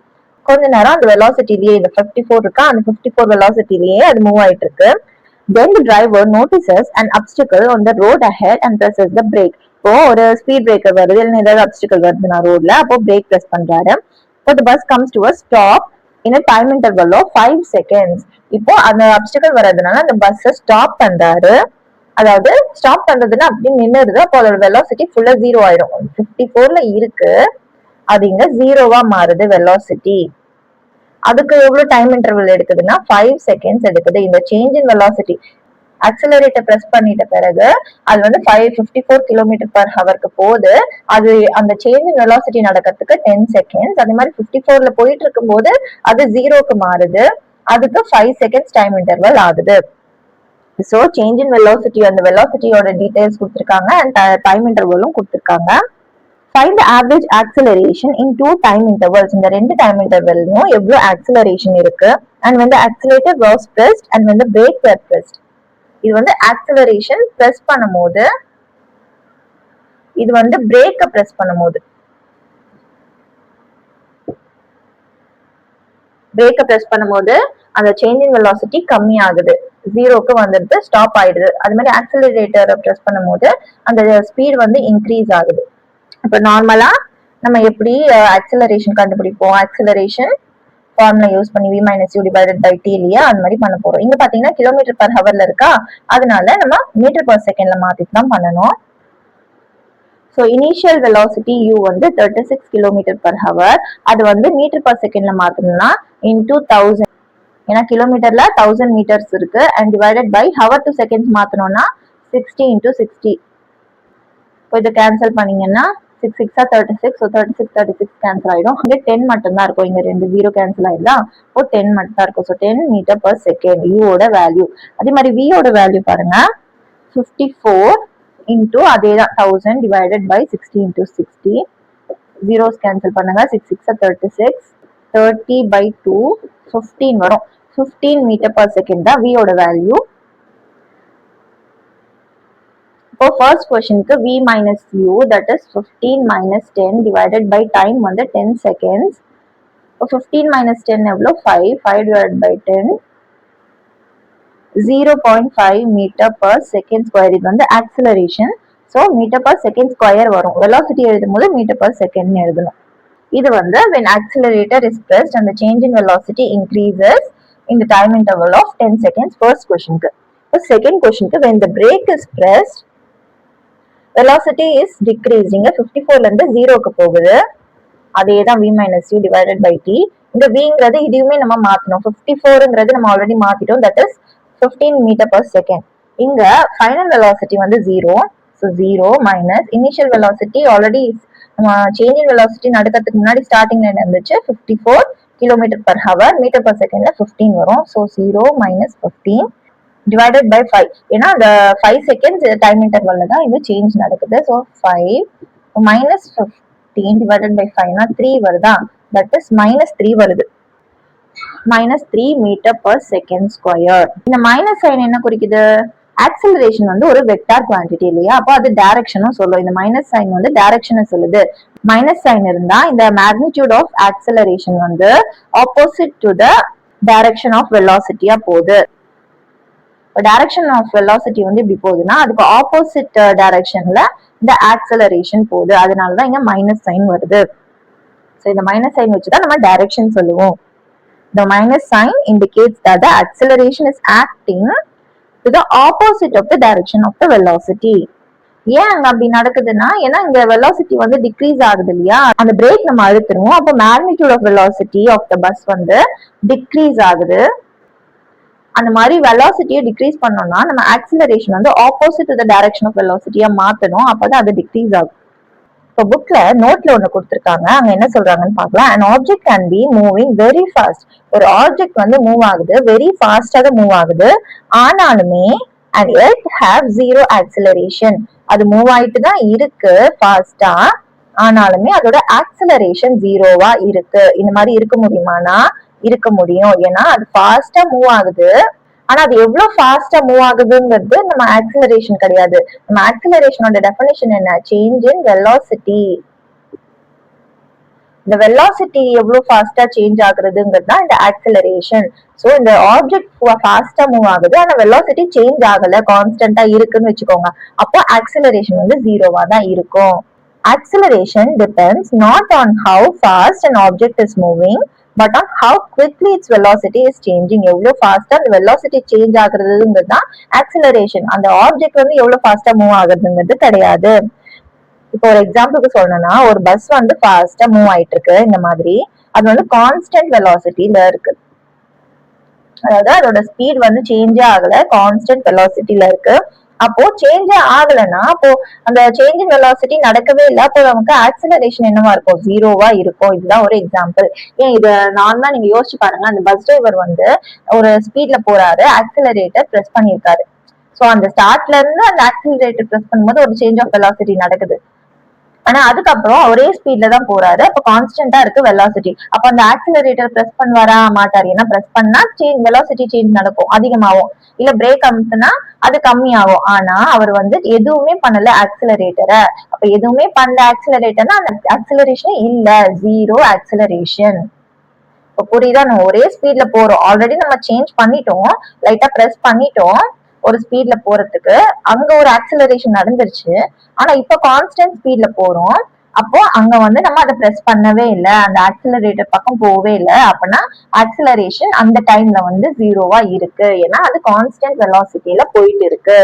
கொஞ்ச நேரம் அந்த வெலாசிட்டிலேயே இந்த 54 இருக்கா, அந்த 54 வெலாசிட்டிலேயே அது மூவ் ஆயிட்டு இருக்கு. Then the driver notices an obstacle on the road ahead and presses the brake. இப்போ ஒரு ஸ்பீட் பிரேக்கர் வருது, இல்லை ஏதாவது அப்டிக்கல் வருதுன்னா ரோட்ல, அப்போ பிரேக் பிரஸ் பண்றாரு. So the bus comes to a stop in a time interval of 5 seconds. இப்போ அந்த அப்டிக்கல் வர்றதுனால அந்த பஸ் ஸ்டாப் பண்றாரு. அதாவது ஸ்டாப் பண்றதுன்னா அப்படி நின்னுடுது. அப்போ அதோட வெலாசிட்டி ஃபுல்லா 0 ஆயிடும். 54ல இருக்கு, அது இங்க 0வா மாறுது வெலாசிட்டி. அதுக்கு எவ்வளவு டைம் இன்டர்வல் எடுக்குதுன்னா 5 செகண்ட்ஸ் எடுக்குது. இந்த change in velocity accelerator press பண்ணிட்ட பிறகு அது வந்து 54 கிலோமீட்டர் பர் ஹவருக்கு போகுது. அது அந்த சேஞ்ச் இன் வெலாசிட்டி நடக்கிறதுக்கு 10 செகண்ட்ஸ். அதே மாதிரி 54ல போயிட்டு இருக்கும் போது அது 0க்கு மாறுது. அதுக்கு 5 செகண்ட்ஸ் டைம் இன்டர்வல் ஆகுது. ஸோ சேஞ்ச் இன் வெலாசிட்டி, அந்த வெலாசிட்டியோட டீடைல்ஸ் கொடுத்துருக்காங்க அண்ட் டைம் இன்டர்வலும் கொடுத்துருக்காங்க. Find the average acceleration in 2 time intervals. இந்த ரெண்டு டைம் இன்டர்வல்லையும் எவ்வளவு ஆக்சிலரேஷன் இருக்கு and when the accelerator was pressed and when the brake were pressed. இது வந்து ஆக்சிலரேஷன் பிரஸ் பண்ணும்போது, இது வந்து பிரேக்க பிரஸ் பண்ணும்போது. பிரேக்க பிரஸ் பண்ணும்போது அந்த சேஞ்ச் இன் வெலாசிட்டி கம்மி ஆகுது, 0க்கு வந்துடுது, ஸ்டாப் ஆயிடுது. அது மாதிரி ஆக்சிலரேட்டரை பிரஸ் பண்ணும்போது அந்த ஸ்பீட் வந்து இன்க்ரீஸ் ஆகுது. இப்போ நார்மலா நம்ம எப்படி ஆக்சிலரேஷன் கண்டுபிடிப்போம், ஆக்சிலரேஷன் ஃபார்முலா யூஸ் பண்ணி v - u divided by t இல்லையா, அது மாதிரி பண்ண போறோம். இங்க பாத்தீங்கன்னா கிலோமீட்டர் பர் ஹவர்ல இருக்கா, அதனால நம்ம மீட்டர் பர் செகண்ட்ல மாத்திட்டு தான் பண்ணணும். ஸோ இனிஷியல் வெலாசிட்டி u வந்து 36 கிலோமீட்டர் பர் ஹவர். அது வந்து மீட்டர் பர் செகண்ட்ல மாத்தணும்னா இன்டூ 1000, ஏன்னா கிலோமீட்டர்ல 1000 மீட்டர்ஸ் இருக்கு and divided by hour to seconds மாத்தணும்னா 60 இன்டூ 60. இப்போ இதை கேன்சல் பண்ணீங்கன்னா 6 6 36, ஸோ 36 36 கேன்சல் ஆயிடும். இங்கே 10 மட்டும் தான் இருக்கும், இங்க 2 0 கேன்சல் ஆயிடுதா, இப்போ 10 மட்டும் தான் இருக்கும். ஸோ 10 மீட்டர் பர் செகண்ட் யூவோட வேல்யூ. அதே மாதிரி வியோட வேல்யூ பாருங்க, 54 இன்டூ அதே தான் 1000 divided by 60 into 60. Zeros cancel பண்ணுங்க, 6 6 36, 30 by 2 15 வரும். 15 மீட்டர் பர் செகண்ட் தான் வியோட வேல்யூ. இப்போ first क्वेश्चनக்கு v minus u, that is 15 minus 10 divided by time வந்து 10 seconds. இப்போ 15 minus 10 எவ்வளோ, 5 5 divided by 10, 0.5 meter per second square. இது வந்து acceleration. So metre per second square வரும். வெலாசிட்டி எழுதும் போது மீட்டர் பர் செகண்ட் எழுதணும். இது வந்து when accelerator is pressed and the change in velocity increases in the time interval of 10 seconds. First क्वेश्चनக்கு. இப்போ செகண்ட் क्वेश्चनக்கு when the brake is pressed velocity is decreasing. 54ல இருந்து 0க்கு போகுது. அதே தான் v minus u divided by t. இந்த vங்கிறது இதுவுமே நம்ம மாத்தணும். 54ங்கிறது நம்ம ஆல்ரெடி மாத்திட்டோம், that is 15 meter per second. இங்க ஃபைனல் வெலாசிட்டி வந்து 0. So 0 minus initial velocity already change in velocity நடக்கிறதுக்கு முன்னாடி ஸ்டார்டிங்ல என்ன இருந்துச்சு, 54 kilometre per hour, metre per செகண்ட்ல 15 வரும். So 0 minus 15 divided by 5. ஏன்னா அந்த 5 செகண்ட்ஸ் டைம் இன்டர்வல்ல தான் இந்த சேஞ்ச் நடக்குது. ஸோ 5 minus 15 divided by 5 னா 3 வருதா, that is minus 3 வருது. -3 மீட்டர் பர் செகண்ட் ஸ்கொயர். இந்த மைனஸ் சைன் என்ன குறிக்குது, ஆக்சிலரேஷன் வந்து ஒரு வெக்டார் குவான்டிட்டி இல்லையா, அப்போ அது டைரக்ஷனும் சொல்லும். இந்த மைனஸ் சைன் வந்து டைரக்ஷனை சொல்லுது. மைனஸ் சைன் இருந்தா இந்த மேக்னிடியூட் ஆஃப் ஆக்சிலரேஷன் வந்து opposite to the direction of வெலாசிட்டியா போகுது. டைரக்ஷன் ஆஃப் வெலாசிட்டி வந்து இப்படி போகுதுன்னா அதுக்கு ஆப்போசிட் டைரக்ஷன்ல இந்த ஆக்சிலரேஷன் போகுது. அதனாலதான் இங்க மைனஸ் சைன் வருது. ஸோ இந்த மைனஸ் சைன் வச்சுதான் நம்ம டைரக்ஷன் சொல்லுவோம். The minus sign indicates that the acceleration is acting to the opposite of the direction of the velocity. ஏன் அங்க அப்படி நடக்குதுன்னா, ஏன்னா இங்க வெலாசிட்டி வந்து டிக்ரீஸ் ஆகுது இல்லையா, அந்த பிரேக் நம்ம அழுத்துறோம், அப்போ magnitude of velocity of the bus வந்து டிக்ரீஸ் ஆகுது. அந்த மாதிரி வெலாசிட்டியை டிக்ரீஸ் பண்ணோம்னா நம்ம ஆக்சிலரேஷன் வந்து opposite to the direction of வெலாசிட்டியா மாத்தணும், அப்பதான் அது டிக்ரீஸ் ஆகும். இப்போ புக்ல நோட்ல ஒண்ணு கொடுத்துருக்காங்க, அங்க என்ன சொல்றாங்கன்னு பாக்கலாம். an object can be moving very fast. ஒரு ஆப்ஜெக்ட் வந்து மூவ் ஆகுது, வெரி ஃபாஸ்டா தான் மூவ் ஆகுது, ஆனாலுமே and yet have zero acceleration. அது மூவ் ஆயிட்டு தான் இருக்கு ஃபாஸ்டா, ஆனாலுமே அதோட ஆக்சிலரேஷன் ஜீரோவா இருக்கு. இந்த மாதிரி இருக்க முடியுமானா இருக்க முடியும். ஏன்னா அது ஃபாஸ்டா மூவ் ஆகுது, ஆனா அது எவ்வளவு ஃபாஸ்டா மூவ் ஆகுதுங்கிறது நம்ம ஆக்சிலரேஷன் கிடையாது. நம்ம ஆக்சிலரேஷனோட டெஃபினிஷன் என்ன? Change in velocity. இந்த வெலாசிட்டி எவ்வளவு ஃபாஸ்டா சேஞ்ச் ஆகுறதுங்கிறது தான் இந்த ஆக்சிலரேஷன். சோ இந்த ஆப்ஜெக்ட் ஃபாஸ்டா மூவ் ஆகுது, ஆனா வெலாசிட்டி சேஞ்ச் ஆகல, கான்ஸ்டன்டா இருக்குன்னு வச்சுக்கோங்க. அப்போ ஆக்சிலரேஷன் வந்து ஜீரோவா தான் இருக்கும். Acceleration depends not on how fast an object is moving, but on how quickly its velocity is changing. எவ்வளவு ஃபாஸ்டா அந்த வெலாசிட்டி சேஞ்ச் ஆகுறதுங்கிறது தான் ஆக்சிலரேஷன். அந்த ஆப்ஜெக்ட் வந்து எவ்வளவு ஃபாஸ்டா மூவ் ஆகுறதுங்கிறது கிடையாது. இப்போ ஒரு எக்ஸாம்பிளுக்கு சொல்லணும்னா, ஒரு பஸ் வந்து ஃபாஸ்டா மூவ் ஆயிட்டு இருக்கு இந்த மாதிரி. அது வந்து கான்ஸ்டன்ட் வெலாசிட்டில இருக்கு. அதாவது அதோட ஸ்பீட் வந்து சேஞ்சே ஆகல, கான்ஸ்டன்ட் வெலாசிட்டில இருக்கு. அப்போ சேஞ்சே ஆகலைன்னா அப்போ அந்த சேஞ்ச் இன் வெலாசிட்டி நடக்கவே இல்லை, அப்போ நமக்கு ஆக்சிலரேஷன் என்னவா இருக்கும்? ஜீரோவா இருக்கும். இதுதான் ஒரு எக்ஸாம்பிள். ஏன் இது நார்மலா நீங்க யோசிச்சு பாருங்க. அந்த பஸ் டிரைவர் வந்து ஒரு ஸ்பீட்ல போறாரு, ஆக்சிலரேட்டர் பிரஸ் பண்ணிருக்காரு. சோ அந்த ஸ்டார்ட்ல இருந்து அந்த ஆக்சிலரேட்டர் பிரஸ் பண்ணும்போது ஒரு சேஞ்ச் ஆஃப் வெலாசிட்டி நடக்குது. ஆனா அதுக்கப்புறம் ஒரே ஸ்பீட்ல தான் போறாரு, அப்ப கான்ஸ்டன்டா இருக்கு வெலாசிட்டி. அப்ப அந்த ஆக்சிலரேட்டர் பிரஸ் பண்ணுவாரா? மாட்டாரு. ஏன்னா பிரஸ் பண்ணா வெலாசிட்டி சேஞ்ச் நடக்கும், அதிகமாகும். இல்ல பிரேக் அமுத்துனா அது கம்மியாகும். ஆனா அவர் வந்து எதுவுமே பண்ணல ஆக்சிலரேட்டரை. அப்ப எதுவுமே பண்ணல ஆக்சிலரேட்டர்னா அந்த ஆக்சிலரேஷன் இல்ல, ஜீரோ ஆக்சிலரேஷன். இப்ப புரியுதா? நம்ம ஒரே ஸ்பீட்ல போறோம், ஆல்ரெடி நம்ம சேஞ்ச் பண்ணிட்டோம், லைட்டா பிரஸ் பண்ணிட்டோம் ஒரு ஸ்பீட்ல போறதுக்கு, அங்க ஒரு ஆக்சிலரேஷன் நடந்துருச்சு. ஆனா இப்ப கான்ஸ்டன்ட் ஸ்பீட்ல போறோம், அப்போ அங்க வந்து நம்ம அதை பிரஸ் பண்ணவே இல்லை, அந்த ஆக்சிலரேட்டர் பக்கம் போகவே இல்லை. அப்படின்னா ஆக்சிலரேஷன் அந்த டைம்ல வந்து ஜீரோவா இருக்கு, ஏன்னா அது கான்ஸ்டன்ட் வெலாசிட்டியில போயிட்டு இருக்கு.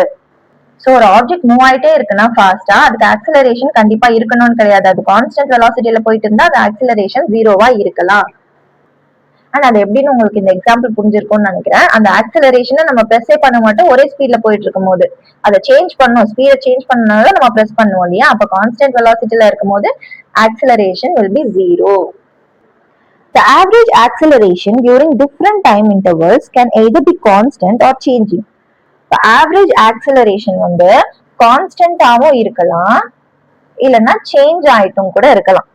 சோ ஒரு ஆப்ஜெக்ட் மூவ் ஆயிட்டே இருக்குன்னா ஃபாஸ்டா, அதுக்கு ஆக்சிலரேஷன் கண்டிப்பா இருக்கணும்னு கிடையாது. அது கான்ஸ்டன்ட் வெலாசிட்டியில போயிட்டு இருந்தா அது ஆக்சிலரேஷன் ஜீரோவா இருக்கலாம். ஆனா அது எப்படின்னு உங்களுக்கு இந்த எக்ஸாம்பிள் புரிஞ்சிருக்கும்னு நினைக்கிறேன். அந்த ஆக்சிலரேஷனை நம்ம ப்ரெஸ்ஸே பண்ண மாட்டோம் ஒரே ஸ்பீட்ல போயிட்டு இருக்கும் போது. அதை சேஞ்ச் பண்ணும், ஸ்பீடை சேஞ்ச் பண்ணனால நம்ம ப்ரெஸ் பண்ணுவோம் இல்லையா? அப்ப கான்ஸ்டன்ட் வெலாசிட்டியில இருக்கும் போது acceleration will be zero. The average acceleration during different time intervals can either be constant or changing. The average acceleration வந்து கான்ஸ்டன்டாவும் இருக்கலாம், இல்லைன்னா சேஞ்ச் ஆயிட்டும் கூட இருக்கலாம்.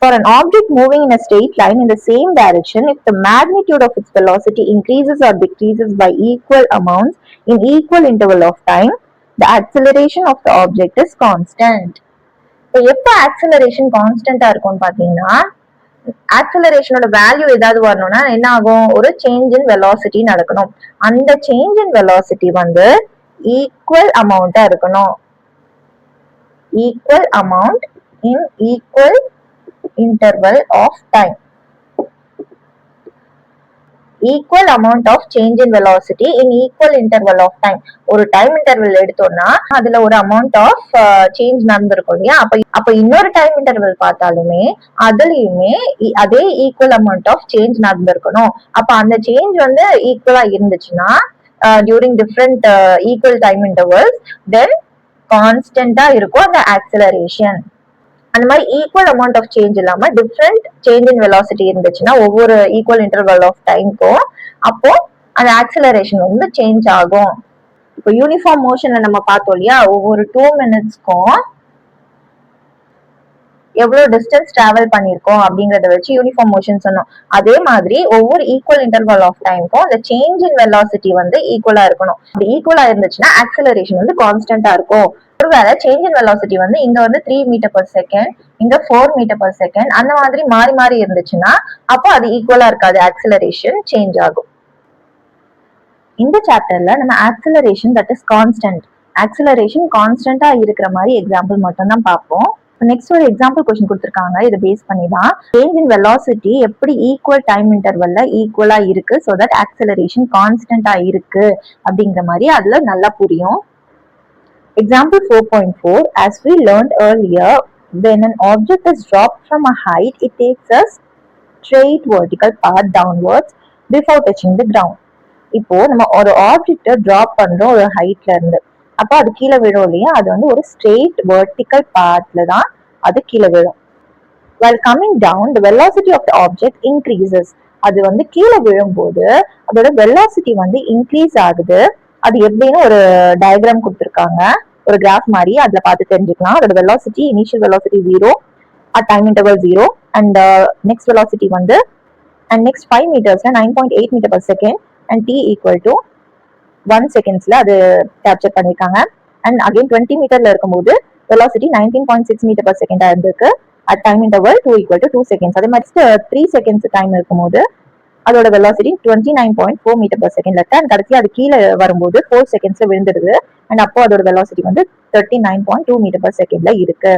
For an object moving in a straight line in the same direction, if the magnitude of its velocity increases or decreases by equal amounts in equal interval of time, the acceleration of the object is constant. எப்ப acceleration கான்ஸ்டன்டா இருக்கும்னு பாத்தீங்கன்னா, ஆக்சிலரேஷனோட value ஏதாவது வரணும்னா என்ன ஆகும்? ஒரு change in velocity நடக்கணும். அந்த சேஞ்ச் இன் வெலாசிட்டி வந்து ஈக்குவல் அமௌண்டா இருக்கணும். Equal amount in equal interval of time. Equal amount of change in velocity in equal interval of time. ஒரு டைம் இன்டர்வல் எடுத்தோம்னா அதுல ஒரு அமௌண்ட் ஆஃப் சேஞ்ச் நடந்திருக்கும் இல்லையா? அப்ப இன்னொரு டைம் இன்டர்வல் பார்த்தாலுமே அதுலயுமே அதே ஈக்குவல் அமௌண்ட் ஆஃப் சேஞ்ச் நடந்திருக்கணும். அப்ப அந்த சேஞ்ச் வந்து ஈக்குவலா இருந்துச்சுன்னா during different equal time intervals, then கான்ஸ்டன்டா இருக்கும் அந்த ஆக்சிலரேஷன். அந்த மாதிரி ஈக்குவல் அமௌண்ட் ஆஃப் சேஞ்ச் இல்லாம டிஃப்ரெண்ட் சேஞ்ச் இன் வெலாசிட்டி இருந்துச்சுன்னா ஒவ்வொரு ஈக்குவல் இன்டர்வல் ஆஃப் டைம்க்கும், அப்போ அந்த ஆக்சிலரேஷன் வந்து சேஞ்ச் ஆகும். இப்போ யூனிஃபார்ம் மோஷன்ல நம்ம பார்த்தோம் இல்லையா? ஒவ்வொரு 2 minutesக்கும் எவ்வளவு டிஸ்டன்ஸ் டிராவல் பண்ணிருக்கோம் அப்படிங்கறத வச்சு யூனிஃபார்ம் மோஷன் சொன்னோம். அதே மாதிரி ஒவ்வொரு ஈக்குவல் இன்டர்வல் ஆஃப் டைம்க்கும் அந்த சேஞ்ச் இன் வெலாசிட்டி வந்து ஈக்குவலா இருக்கணும். அப்படி ஈக்குவலா இருந்துச்சுன்னா ஆக்சிலரேஷன் வந்து கான்ஸ்டன்டா இருக்கும். ஒருவேளை சேஞ்ச் இன் வெலாசிட்டி வந்து இங்க வந்து 3 மீட்டர் பர் செகண்ட், இங்க 4 மீட்டர் பர் செகண்ட், அந்த மாதிரி மாறி மாறி இருந்துச்சுன்னா அப்போ அது ஈக்குவலா இருக்காது, ஆக்சிலரேஷன் சேஞ்ச் ஆகும். இந்த சாப்டர்ல நம்ம acceleration that is constant, acceleration கான்ஸ்டன்டா இருக்கிற மாதிரி எக்ஸாம்பிள் மட்டும் தான் பார்ப்போம். நெக்ஸ்ட் ஒரு எக்ஸாம்பிள் கொஸ்டின் கொடுத்திருக்காங்க, இதை பேஸ் பண்ணி தான் சேஞ்ச் இன் வெலாசிட்டி எப்படி ஈக்குவல் டைம் இன்டர்வல்ல ஈக்குவலா இருக்கு, சோ தட் ஆக்சிலரேஷன் கான்ஸ்டன்டா இருக்கு அப்படிங்கிற மாதிரி அதுல நல்லா புரியும். Example 4.4, as we learned earlier, when an object is dropped from a height, it takes a straight vertical path downwards before touching the ground. இப்போ நம்ம ஒரு ஆப்ஜெக்ட் டிராப் பண்றோம் ஒரு ஹைட்ல இருந்து, அப்போ அது கீழே விழும் இல்லையா? அது வந்து ஒரு ஸ்ட்ரெயிட் வெர்டிக்கல் பாத்ல தான் அது கீழே விழும். While coming down, the velocity of the object increases. அது வந்து கீழே விழும்போது அதோட வெலாசிட்டி வந்து இன்க்ரீஸ் ஆகுது. அது எப்படின்னு ஒரு டயக்ராம் கொடுத்திருக்காங்க, ஒரு கிராஃப் மாதிரி, அதுல பார்த்து தெரிஞ்சுக்கலாம். அதோட velocity, initial velocity 0 at time interval 0 and next velocity வந்து and next 5 meters 9.8 meter per second and t equal to 1 செகண்ட்ஸ்ல அது கேப்சர் பண்ணிருக்காங்க. அண்ட் அகைன் 20 மீட்டர்ல இருக்கும்போது வெலாசிட்டி 19.6 மீட்டர் பர் செகண்டா இருந்திருக்கு. At time interval 2 equal to 2 seconds. அதே மாதிரி 3 seconds time இருக்கும்போது அதோட velocity 29.4 metre per செகண்ட்ல இருக்கு. அண்ட் கடைசியா அது கீழே வரும்போது 4 செகண்ட்ஸ்ல விழுந்துடுது. அண்ட் அப்போ அதோட வெலாசிட்டி வந்து 39.2 மீட்டர் பர் செகண்ட்ல இருக்கு.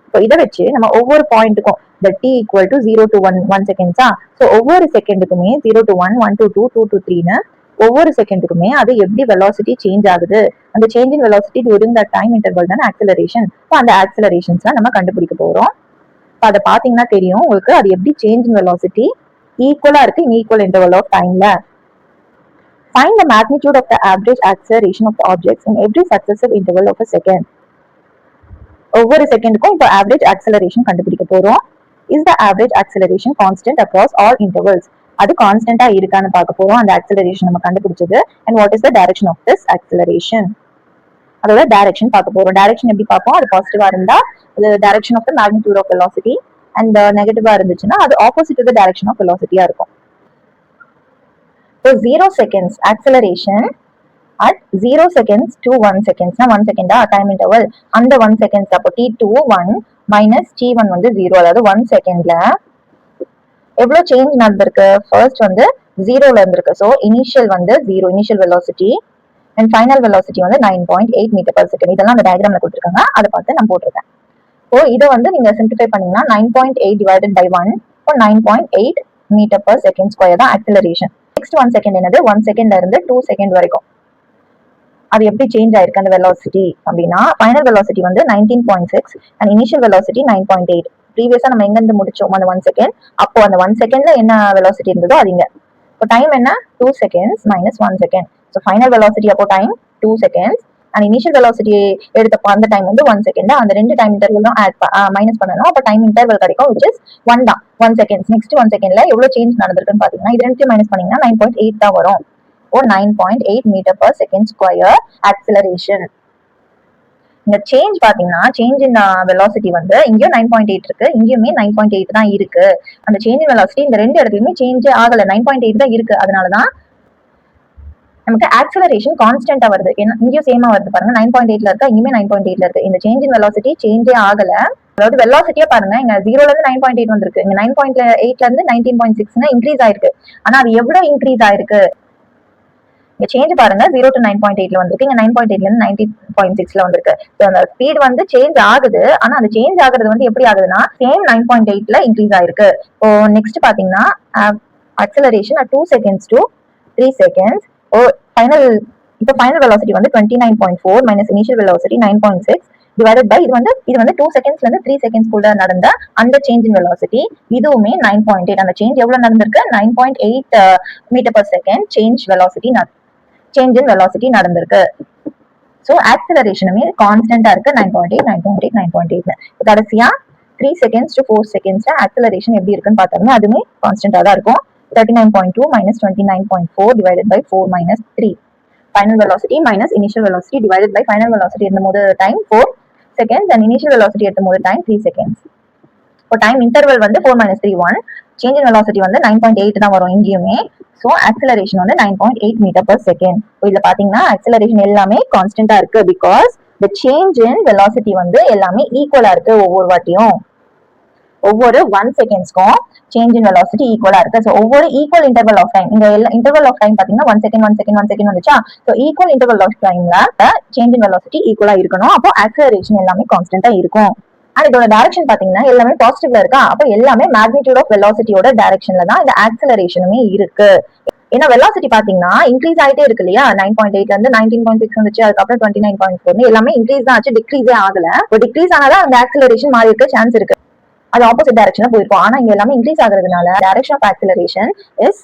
இப்போ இதை வச்சு நம்ம ஒவ்வொரு பாயிண்ட்டுக்கும் இந்த t ஈக்குவல் டு 0 to 1 செகண்ட்ஸா, ஸோ ஒவ்வொரு செகண்டுக்குமே 0 to 1, 1 to 2, 2 to 3ன்னு ஒவ்வொரு செகண்டுக்குமே அது எப்படி வெலாசிட்டி சேஞ்ச் ஆகுது, அந்த change in velocity during the time interval தான் ஆக்சலரேஷன். இப்போ அந்த ஆக்சலரேஷன்ஸ் நம்ம கண்டுபிடிக்க போறோம். அதை பாத்தீங்கன்னா தெரியும் உங்களுக்கு அது எப்படி சேஞ்ச் இன் வெலாசிட்டி ஈக்குவலா இருக்கு இன் ஈக்குவல் இன்டர்வல் ஆஃப் டைம்ல. Find the magnitude of the average acceleration of the objects in every successive interval of a second. ஒவ்வொரு செகண்டுக்கும் இப்போ ஆவரேஜ் ஆக்சலரேஷன் கண்டுபிடிக்க போறோம். Is the average acceleration constant across all intervals? அது கான்ஸ்டன்டா இருக்கான்னு பார்க்க போறோம். அந்த ஆக்சலரேஷன் நம்ம கண்டுபிடிச்சது. And what is the direction of this acceleration? அதோட டைரக்ஷன் பார்க்க போறோம். டைரக்ஷன் எப்படி பார்ப்போம்? அது பாசிட்டிவா இருந்தா அது direction of the magnitude of velocity, and நெகட்டிவா இருந்துச்சுன்னா அது opposite to the direction of வெலாசிட்டியா இருக்கும். So 0 seconds acceleration at 0 seconds to 1 seconds na 1 second time interval and 1 seconds அப்போ t2 1 minus t1 வந்து 0, அதாவது 1 secondல எவ்வளவு சேஞ்ச் நடந்திருக்கு? ஃபர்ஸ்ட் வந்து 0ல இருந்திருக்கு. ஸோ இனிஷியல் வந்து 0 initial velocity and final velocity வந்து 9.8 மீட்டர் பர் செகண்ட். இதெல்லாம் அந்த டயக்ராம்ல கொடுத்துருக்காங்க, அதை பார்த்து நான் போட்டிருக்கேன். ஸோ இதை வந்து நீங்க சிம்பிளிஃபை பண்ணீங்கன்னா 9.8 டிவைடட் பை 1 இப்போ 9.8 மீட்டர் பர் செகண்ட் ஸ்கொயர் தான் ஆக்சலரேஷன். நெக்ஸ்ட் 1 செகண்ட் என்னது? 1 செகண்ட்ல இருந்து 2 செகண்ட் வரைக்கும் அது எப்படி சேஞ்ச் ஆயிருக்கு அந்த வெலாசிட்டி அப்படின்னா, ஃபைனல் வெலாசிட்டி வந்து 19.6 அண்ட் இனிஷியல் வெலாசிட்டி 9.8. ப்ரீவியஸா நம்ம எங்க இருந்து முடிச்சோம் அந்த 1 செகண்ட், அப்போ அந்த 1 செகண்ட்ல என்ன வெலாசிட்டி இருந்ததோ அது இங்க. இப்போ டைம் என்ன? 2 seconds minus 1 second. So final velocity அப்போ time 2 seconds and initial velocity எடுத்தப்போ அந்த டைம் வந்து 1 செகண்ட். அந்த ரெண்டு டைம் இன்டர்வலும் மைனஸ் பண்ணணும். அப்போ டைம் இன்டர்வல் கிடைக்கும் which is 1 தான், 1 செகண்ட்ஸ். நெக்ஸ்ட் 1 செகண்ட்ல எவ்வளவு சேஞ்ச் நடந்திருக்குன்னு பாத்தீங்கன்னா இது ரெண்டு மைனஸ் பண்ணீங்கன்னா 9.8 தான் வரும். 9.8 metre per second square acceleration. இந்த சேஞ்ச் பாத்தீங்கன்னா சேஞ்ச் இன் வெலாசிட்டி வந்து இங்கேயும் 9.8 இருக்கு, இங்கேயுமே 9.8 தான் இருக்கு. அந்த சேஞ்ச் இன் வெலாசிட்டி இந்த ரெண்டு இடத்துலயுமே சேஞ்ச் ஆகல, 9.8 தான் இருக்கு. அதனாலதான் நமக்கு ஆக்சலரேஷன் கான்ஸ்டன்டா வருது. இங்கேயும் சேமா வருது பாருங்க, 9.8ல இருக்கு, இங்கேயுமே 9.8ல இருக்கு. இந்த சேஞ்ச் இன் வெலாசிட்டி சேஞ்சே ஆகல. அதாவது வெலாசிட்டியா பாருங்க, இங்க 0ல இருந்து 9.8 வந்திருக்கு, இங்க 9.8ல இருந்து 19.6 இன்க்ரீஸ் ஆயிருக்கு. ஆனா அது எவ்வளவு இன்க்ரீஸ் ஆயிருக்கு? இங்க சேஞ்ச் பாருங்க, 0 to 9.8ல வந்திருக்கு, இங்க 9.8ல இருந்து 19.6ல வந்திருக்கு. அந்த ஸ்பீட் வந்து சேஞ்ச் ஆகுது. ஆனா அந்த சேஞ்ச் ஆகுறது வந்து எப்படி ஆகுதுன்னா சேம் 9.8ல இன்க்ரீஸ் ஆயிருக்கு. இப்போ நெக்ஸ்ட் பாத்தீங்கன்னா acceleration 2 seconds to 3 seconds. Final இப்போ ஃபைனல் வெலாசிட்டி வந்து 29.4 minus initial velocity 9.6 divided by இது வந்து 2 செகண்ட்ஸ்ல இருந்து 3 செகண்ட்ஸ் குள்ள நடந்த அந்த சேஞ்ச் இன் வெலாசிட்டி, இதுவுமே 9.8. அந்த சேஞ்ச் எவ்வளவு நடந்திருக்கு? 9.8 metre per second change in velocity நடந்திருக்கு. ஸோ ஆக்சலரேஷனுமே கான்ஸ்டன்டா இருக்கு, 9.8 9.8 9.8. கடைசியா 3 செகண்ட்ஸ் டு 4 செகண்ட்ஸ்ல ஆக்சலரேஷன் எப்படி இருக்குன்னு பார்த்தோம்னா அதுவுமே கான்ஸ்டன்டா தான் இருக்கும். 39.2 minus 29.4 divided by 4 minus 3. Final velocity minus initial velocity divided by final velocity எடுக்கும்போது time 4 seconds and initial velocity எடுக்கும்போது time 3 seconds. இப்போ time interval வந்து 4 minus 3 1. Change in velocity வந்து 9.8 தான் வரும் இங்கேயுமே. ஸோ ஆக்சலரேஷன் வந்து 9.8 மீட்டர் பர் செகண்ட். இதுல பாத்தீங்கன்னா ஆக்சலரேஷன் எல்லாமே கான்ஸ்டன்டா இருக்கு because the change in velocity வந்து எல்லாமே ஈக்குவலா இருக்கு. ஒவ்வொரு 1 செகண்ட்ஸ்க்கும் சேஞ்ச் இன் வெலாசிட்டி ஈக்குவலா இருக்கு. ஸோ ஒவ்வொரு ஈக்குவல் இன்டர்வல் ஆஃப் டைம், இங்க இன்டர்வல் ஆஃப் டைம் பாத்தீங்கன்னா 1 செகண்ட் 1 செகண்ட் 1 செகண்ட் வந்துச்சா. ஸோ ஈக்குவல் இன்டர்வல் ஆஃப் டைம்ல சேஞ்ச் இன் வெலாசிட்டி ஈக்குவலா இருக்கணும். அப்போ ஆக்சலரேஷன் எல்லாமே கான்ஸ்டன்டா இருக்கும். அண்ட் இதோட டைரக்ஷன் பாத்தீங்கன்னா எல்லாமே பாசிட்டிவ்ல இருக்கா. அப்போ எல்லாமே மேக்னிடியூட் ஆஃப் வெலாசிட்டியோட டைரக்ஷன்ல தான் இந்த ஆக்சலரேஷனுமே இருக்கு. ஏன்னா வெலாசிட்டி பாத்தீங்கன்னா இன்க்ரீஸ் ஆயிட்டே இருக்கு இல்லையா, 9.8ல இருந்து 19.6 வந்துச்சு, அதுக்கப்புறம் 29.4 எல்லாமே இன்க்ரீஸ் தான் ஆச்சு, டிக்ரீஸே ஆகல. டிக்ரீஸ் ஆனாதான் அந்த ஆக்சலரேஷன் மாறி இருக்க சான்ஸ் இருக்கு. அது ஆப்போசிட் டைரக்ஷன்ல போயிருக்கும். ஆனா இங்க எல்லாமே இன்க்ரீஸ் ஆகுறதுனால direction of acceleration is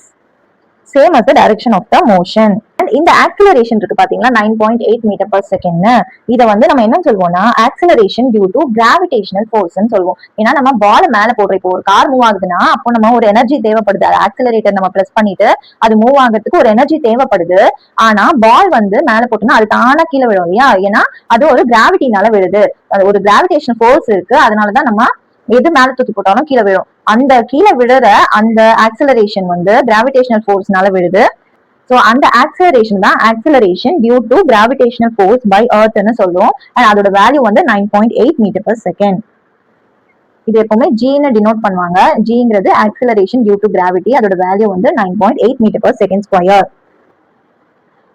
same as the direction of the motion. And இந்த ஆக்சலரேஷன் இருக்கு பாத்தீங்களா 9.8 மீட்டர் பர் செகண்ட், இதை வந்து நம்ம என்ன சொல்வோம்னா ஆக்சலரேஷன் டியூ டு கிராவிடேஷனல் ஃபோர்ஸ்னு சொல்லுவோம். ஏன்னா நம்ம பால் மேல போடுற, இப்போ ஒரு கார் மூவ் ஆகுதுன்னா அப்போ நம்ம ஒரு எனர்ஜி தேவைப்படுது, ஆக்சலரேட்டர் நம்ம பிரஸ் பண்ணிட்டு அது மூவ் ஆகிறதுக்கு ஒரு எனர்ஜி தேவைப்படுது. ஆனா பால் வந்து மேல போட்டோம்னா அது தானா கீழே விழும் இல்லையா, ஏன்னா அது ஒரு கிராவிட்டினால விழுது, அது ஒரு கிராவிடேஷனல் ஃபோர்ஸ் இருக்கு. அதனாலதான் நம்ம எது மேல தூக்கி போட்டாலும் கீழே விழும். அந்த கீழே விழுற அந்த ஆக்சிலரேஷன் வந்து கிராவிடேஷனல் ஃபோர்ஸ்னால விழுது. ஸோ அந்த ஆக்சிலரேஷன் தான் acceleration due to gravitational force by எர்த்னு சொல்லுவோம். அண்ட் அதோட வேல்யூ வந்து 9.8 மீட்டர் பர் செகண்ட். இது எப்பவுமே ஜின்னு டினோட் பண்ணுவாங்க. ஜிங்கிறது ஆக்சிலரேஷன் டியூ டு கிராவிட்டி. அதோட வேல்யூ வந்து 9.8 metre per second square.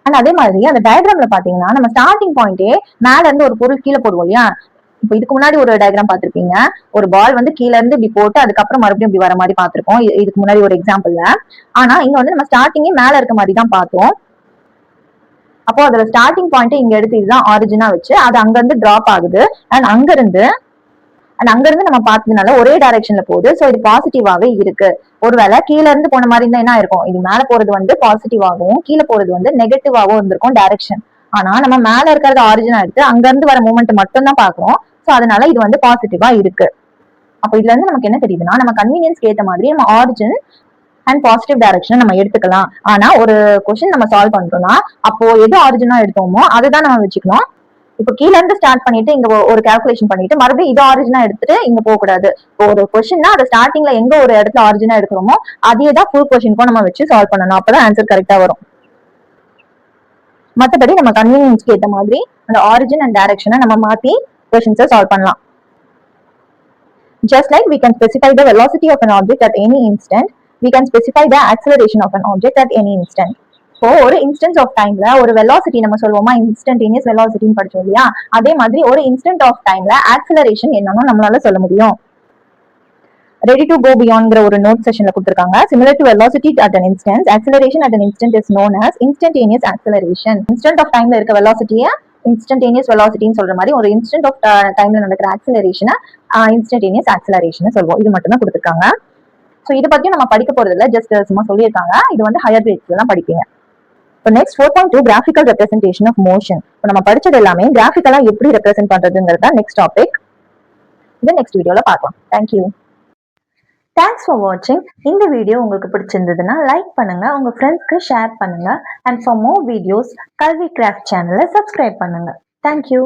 And அதே மாதிரி அந்த டயக்ராம்ல பாத்தீங்கன்னா நம்ம ஸ்டார்டிங் பாயிண்டே மேல இருந்து ஒரு பொருள் கீழே போடுவோம் இல்லையா. இப்போ இதுக்கு முன்னாடி ஒரு டயக்ராம் பார்த்திருப்பீங்க. ஒரு பால் வந்து கீழ இருந்து இப்படி போட்டு அதுக்கப்புறம் மறுபடியும் இப்படி வர மாதிரி பார்த்திருக்கோம் இதுக்கு முன்னாடி ஒரு எக்ஸாம்பிள்ல. ஆனா இங்க வந்து நம்ம ஸ்டார்டிங்கே மேல இருக்க மாதிரி தான் பார்த்தோம். அப்போ அதோட ஸ்டார்டிங் பாயிண்ட் இங்க எடுத்து இதுதான் ஆரிஜினா வச்சு அது அங்க இருந்து டிராப் ஆகுது. அண்ட் அங்க இருந்து நம்ம பார்த்ததுனால ஒரே டைரக்ஷன்ல போகுது. சோ இது பாசிட்டிவாவே இருக்கு. ஒருவேளை கீழ இருந்து போன மாதிரி இருந்தா என்ன இருக்கும், இது மேல போறது வந்து பாசிட்டிவாகவும் கீழே போறது வந்து நெகட்டிவாகவும் இருந்திருக்கும் டைரக்ஷன். ஆனா நம்ம மேல இருக்கிறது ஆரிஜினா எடுத்து அங்க இருந்து வர மூமெண்ட் மட்டும் தான் பாக்குறோம். சோ அதனால இது வந்து பாசிட்டிவா இருக்கு. அப்ப இதுல இருந்து நமக்கு என்ன தெரியுதுன்னா நம்ம கன்வீனியன்ஸ்க்கு ஏத்த மாதிரி நம்ம ஆரிஜின் அண்ட் பாசிட்டிவ் டைரக்ஷன் நம்ம எடுத்துக்கலாம். ஆனா ஒரு கொஸ்டின் நம்ம சால்வ் பண்றோம்னா அப்போ எது ஆரிஜினா எடுத்தோமோ அதுதான் நம்ம வச்சுக்கணும். இப்போ கீழ இருந்து ஸ்டார்ட் பண்ணிட்டு இங்க ஒரு கால்குலேஷன் பண்ணிட்டு மறுபடியும் இது ஆரிஜினா எடுத்துட்டு இங்க போக கூடாது. ஒரு கொஸ்டின்னா அது ஸ்டார்டிங்ல எங்க ஒரு இடத்துல ஆரிஜினா எடுக்கிறோமோ அதே தான் ஃபுல் கொஸ்டினுக்கும் நம்ம வச்சு சால்வ் பண்ணணும். அப்பதான் ஆன்சர் கரெக்டா வரும். மத்தபடி நம்ம கன்வீனியன்ஸ்க்கு ஏத்த மாதிரி அந்த ஆரிஜின் அண்ட் டைரக்ஷனை நம்ம மாத்தி கொஸ்டின்ஸை சால்வ் பண்ணலாம். Just like we can specify the velocity of an object at any instant, we can specify the acceleration of an object at any instant. இப்போ ஒரு இன்ஸ்டன்ஸ் ஆஃப் டைம்ல ஒரு வெலாசிட்டி நம்ம சொல்லுவோமா, இன்ஸ்டன்டேனியஸ் வெலாசிட்டின்னு படிச்சோம் இல்லையா, அதே மாதிரி ஒரு இன்ஸ்டன்ட் ஆஃப் டைம்ல ஆக்சிலரேஷன் என்னன்னு நம்மளால சொல்ல முடியும். ரெடி டு கோ பியாண்ட்ங்கிற ஒரு நோட் செஷன்ல கொடுத்திருக்காங்க. Similar to velocity at an instant, acceleration at an instant is known as instantaneous acceleration. Instant of டைம்ல இருக்க வெலாசிட்டியை இன்ஸ்டன்டேனியஸ் வெலாசிட்டின்னு சொல்ற மாதிரி ஒரு இன்ஸ்டன்ட் ஆஃப் டைம்ல நடக்கிற ஆக்சிலரேஷனை இன்ஸ்டன்டேனியஸ் ஆக்சிலரேஷன் சொல்லுவோம். இது மட்டும் தான் கொடுத்திருக்காங்க. ஸோ இதை பத்தி நம்ம படிக்க போறது இல்லை, ஜஸ்ட் சும்மா சொல்லியிருக்காங்க. இது வந்து ஹையர் கிரேட்ஸ்ல தான் படிப்பீங்க. இப்போ next 4.2 graphical representation of motion. இப்போ நம்ம படிச்சது எல்லாமே கிராஃபிக்கலா எப்படி ரெப்ரசென்ட் பண்றதுங்கிறது நெக்ஸ்ட் டாபிக். இது நெக்ஸ்ட் வீடியோல பார்க்கலாம். தேங்க்யூ. தேங்க்ஸ் ஃபார் வாட்சிங். இந்த வீடியோ உங்களுக்கு பிடிச்சிருந்ததுன்னா லைக் பண்ணுங்க, உங்க ஃப்ரெண்ட்ஸ்க்கு ஷேர் பண்ணுங்க. அண்ட் ஃபார் மோர் வீடியோஸ் கல்வி கிராஃப்ட் சேனலை சப்ஸ்கிரைப் பண்ணுங்க. தேங்க்யூ.